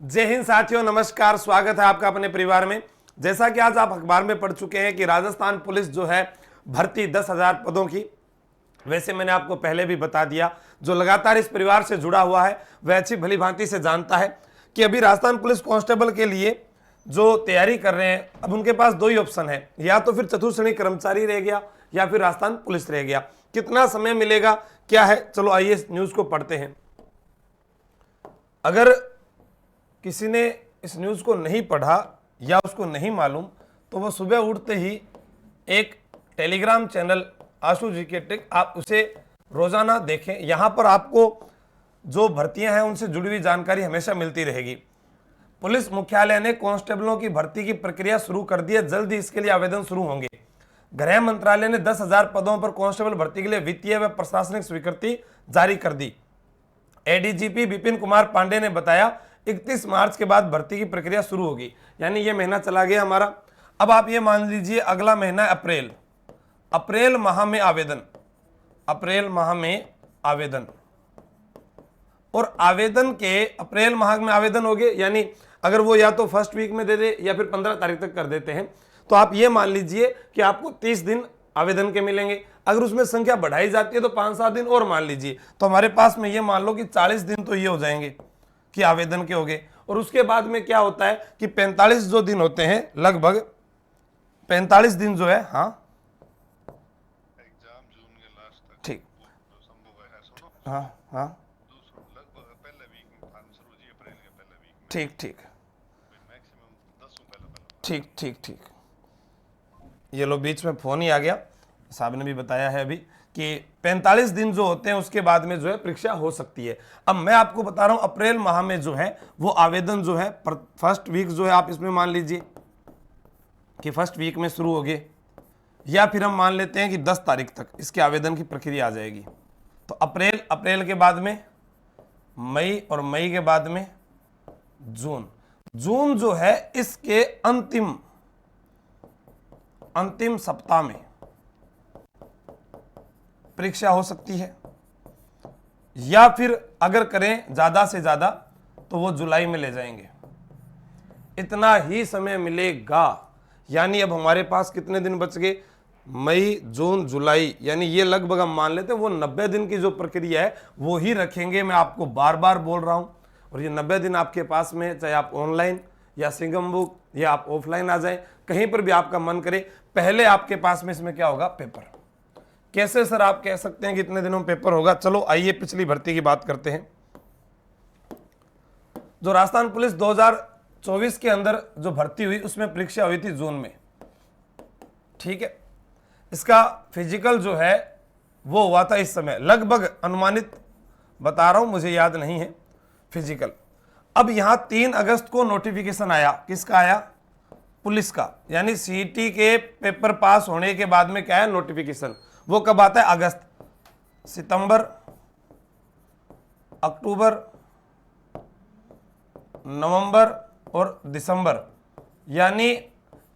जय हिंद साथियों, नमस्कार। स्वागत है आपका अपने परिवार में। जैसा कि आज आप अखबार में पढ़ चुके हैं कि राजस्थान पुलिस जो है भर्ती 10,000 पदों की। वैसे मैंने आपको पहले भी बता दिया, जो लगातार इस परिवार से जुड़ा हुआ है वह अच्छी भली भांति से जानता है कि अभी राजस्थान पुलिस कांस्टेबल के लिए जो तैयारी कर रहे हैं, अब उनके पास दो ही ऑप्शन है, या तो फिर चतुर्थ श्रेणी कर्मचारी रह गया या फिर राजस्थान पुलिस रह गया। कितना समय मिलेगा, क्या है, चलो आइए इस न्यूज को पढ़ते हैं। अगर किसी ने इस न्यूज को नहीं पढ़ा या उसको नहीं मालूम तो वो सुबह उठते ही एक टेलीग्राम चैनल आशु जी के टिक, आप उसे रोजाना देखें। यहां पर आपको जो भर्तियां हैं उनसे जुड़ी हुई जानकारी हमेशा मिलती रहेगी। पुलिस मुख्यालय ने कांस्टेबलों की भर्ती की प्रक्रिया शुरू कर दी है, जल्द ही इसके लिए आवेदन शुरू होंगे। गृह मंत्रालय ने 10,000 पदों पर कांस्टेबल भर्ती के लिए वित्तीय व प्रशासनिक स्वीकृति जारी कर दी। एडीजीपी विपिन कुमार पांडे ने बताया 31 मार्च के बाद भर्ती की प्रक्रिया शुरू होगी, यानी ये महीना चला गया हमारा। अब आप ये मान लीजिए अगला महीना है अप्रैल माह में आवेदन, अप्रैल माह में आवेदन, और आवेदन के अप्रैल माह में आवेदन हो गए, यानी अगर वो या तो फर्स्ट वीक में दे दे या फिर 15 तारीख तक कर देते हैं तो आप ये मान लीजिए कि आपको 30 दिन आवेदन के मिलेंगे। अगर उसमें संख्या बढ़ाई जाती है तो 5-7 दिन और मान लीजिए, तो हमारे पास में ये मान लो कि 40 दिन तो ये हो जाएंगे कि आवेदन के हो गए। और उसके बाद में क्या होता है कि 45 जो दिन होते हैं, लगभग 45 दिन जो है, हाँ एग्जाम जून के लास्ट तक ठीक, तो संभव है। सुनो, हाँ हाँ लगभग पहले वीक में फॉर्म शुरू जी, अप्रैल के पहले वीक में ठीक ठीक मैक्सिमम 10 पहले ठीक ठीक ठीक। ये लो बीच में फोन ही आ गया, साहब ने भी बताया है अभी कि 45 दिन जो होते हैं उसके बाद में जो है परीक्षा हो सकती है। अब मैं आपको बता रहा हूं अप्रैल माह में जो है वो आवेदन जो है फर्स्ट वीक जो है, आप इसमें मान लीजिए कि फर्स्ट वीक में शुरू हो गए, या फिर हम मान लेते हैं कि 10 तारीख तक इसके आवेदन की प्रक्रिया आ जाएगी। तो अप्रैल के बाद में मई, और मई के बाद में जून जो है इसके अंतिम सप्ताह में परीक्षा हो सकती है, या फिर अगर करें ज्यादा से ज्यादा तो वो जुलाई में ले जाएंगे। इतना ही समय मिलेगा, यानी अब हमारे पास कितने दिन बच गए, मई जून जुलाई, यानी ये लगभग हम मान लेते हैं वो 90 दिन की जो प्रक्रिया है वो ही रखेंगे। मैं आपको बार बार बोल रहा हूं, और ये 90 दिन आपके पास में, चाहे आप ऑनलाइन या सिंगम बुक या आप ऑफलाइन आ जाए, कहीं पर भी आपका मन करे, पहले आपके पास में इसमें क्या होगा, पेपर। कैसे सर आप कह सकते हैं कि इतने दिनों में पेपर होगा? चलो आइए पिछली भर्ती की बात करते हैं। जो राजस्थान पुलिस 2024 के अंदर जो भर्ती हुई उसमें परीक्षा हुई थी जून में, ठीक है। इसका फिजिकल जो है वो हुआ था इस समय, लगभग अनुमानित बता रहा हूं, मुझे याद नहीं है फिजिकल। अब यहां 3 अगस्त को नोटिफिकेशन आया, किसका आया, पुलिस का, यानी सीईटी के पेपर पास होने के बाद में क्या है, नोटिफिकेशन। वो कब आता है, अगस्त, सितंबर, अक्टूबर, नवंबर और दिसंबर, यानी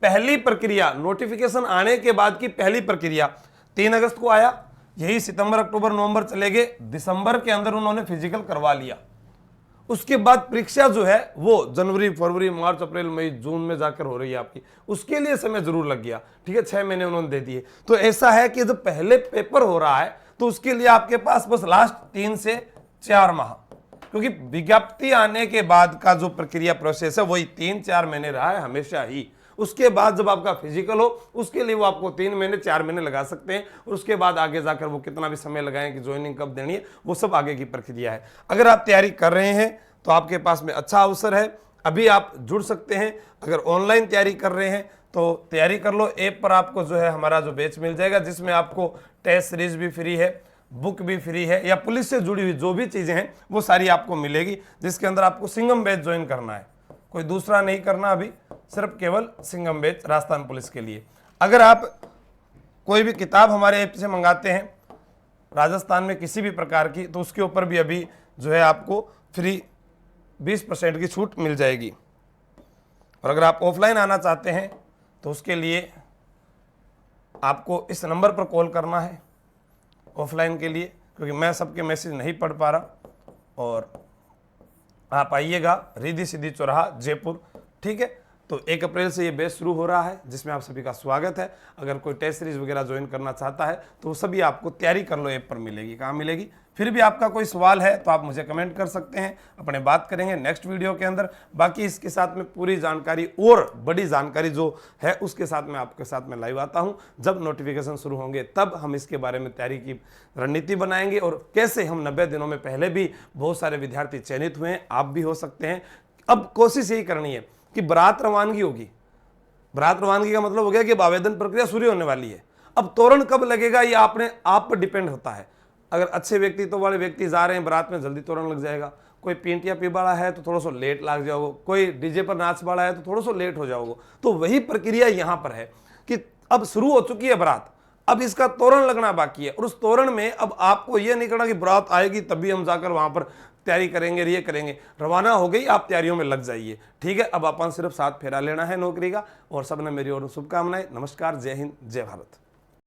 पहली प्रक्रिया नोटिफिकेशन आने के बाद की पहली प्रक्रिया 3 अगस्त को आया। यही सितंबर अक्टूबर नवंबर चले गए, दिसंबर के अंदर उन्होंने फिजिकल करवा लिया। उसके बाद परीक्षा जो है वो जनवरी, फरवरी, मार्च, अप्रैल, मई, जून में जाकर हो रही है आपकी। उसके लिए समय जरूर लग गया, ठीक है, 6 महीने उन्होंने दे दिए। तो ऐसा है कि जब पहले पेपर हो रहा है तो उसके लिए आपके पास बस लास्ट 3 से 4 माह, क्योंकि विज्ञप्ति आने के बाद का जो प्रक्रिया प्रोसेस है वही 3-4 महीने रहा है हमेशा ही। उसके बाद जब आपका फिजिकल हो उसके लिए वो आपको 3 महीने 4 महीने लगा सकते हैं, और उसके बाद आगे जाकर वो कितना भी समय लगाएं कि ज्वाइनिंग कब देनी है, वो सब आगे की प्रक्रिया है। अगर आप तैयारी कर रहे हैं तो आपके पास में अच्छा अवसर है, अभी आप जुड़ सकते हैं। अगर ऑनलाइन तैयारी कर रहे हैं तो तैयारी कर लो। ऐप पर आपको जो है हमारा जो बैच मिल जाएगा, जिसमें आपको टेस्ट सीरीज भी फ्री है, बुक भी फ्री है, या पुलिस से जुड़ी हुई जो भी चीजें हैं वो सारी आपको मिलेगी, जिसके अंदर आपको सिंगम बैच ज्वाइन करना है, कोई दूसरा नहीं करना अभी, सिर्फ केवल सिंगम बैच राजस्थान पुलिस के लिए। अगर आप कोई भी किताब हमारे ऐप से मंगाते हैं राजस्थान में किसी भी प्रकार की, तो उसके ऊपर भी अभी जो है आपको फ्री 20% की छूट मिल जाएगी। और अगर आप ऑफलाइन आना चाहते हैं तो उसके लिए आपको इस नंबर पर कॉल करना है ऑफलाइन के लिए, क्योंकि मैं सबके मैसेज नहीं पढ़ पा रहा, और आप आइएगा, रिद्धि सिद्धि चौराहा जयपुर, ठीक है। तो 1 अप्रैल से ये बैच शुरू हो रहा है जिसमें आप सभी का स्वागत है। अगर कोई टेस्ट सीरीज वगैरह ज्वाइन करना चाहता है तो वो सभी आपको तैयारी कर लो ऐप पर मिलेगी। कहाँ मिलेगी? फिर भी आपका कोई सवाल है तो आप मुझे कमेंट कर सकते हैं, अपने बात करेंगे नेक्स्ट वीडियो के अंदर। बाकी इसके साथ में पूरी जानकारी और बड़ी जानकारी जो है उसके साथ में आपके साथ में लाइव आता हूं। जब नोटिफिकेशन शुरू होंगे तब हम इसके बारे में तैयारी की रणनीति बनाएंगे और कैसे हम 90 दिनों में, पहले भी बहुत सारे विद्यार्थी चयनित हुए हैं, आप भी हो सकते हैं। अब कोशिश यही करनी है कि बारात रवानगी होगी। बारात रवानगी का मतलब हो गया कि अब आवेदन प्रक्रिया शुरू होने वाली है। अब तोरण कब लगेगा ये आपने आप पर डिपेंड होता है। अगर अच्छे व्यक्तित्व वाले व्यक्ति जा रहे हैं बारात में, जल्दी तोरण लग जाएगा। कोई पेंटिया पीबाड़ा है तो थोड़ा सा लेट लग जाओगे, कोई डीजे पर नाच बाड़ा है तो थोड़ा सा लेट हो जाओगे। तो वही प्रक्रिया यहाँ पर है कि अब शुरू हो चुकी है बारात, अब इसका तोरण लगना बाकी है। और उस तोरण में अब आपको ये नहीं करना कि बारात आएगी तभी हम जाकर वहां पर तैयारी करेंगे, ये करेंगे। रवाना हो गई, आप तैयारियों में लग जाइए, ठीक है। अब अपन सिर्फ 7 फेरा लेना है नौकरी का। और सबने मेरी ओर शुभकामनाएं। नमस्कार, जय हिंद, जय भारत।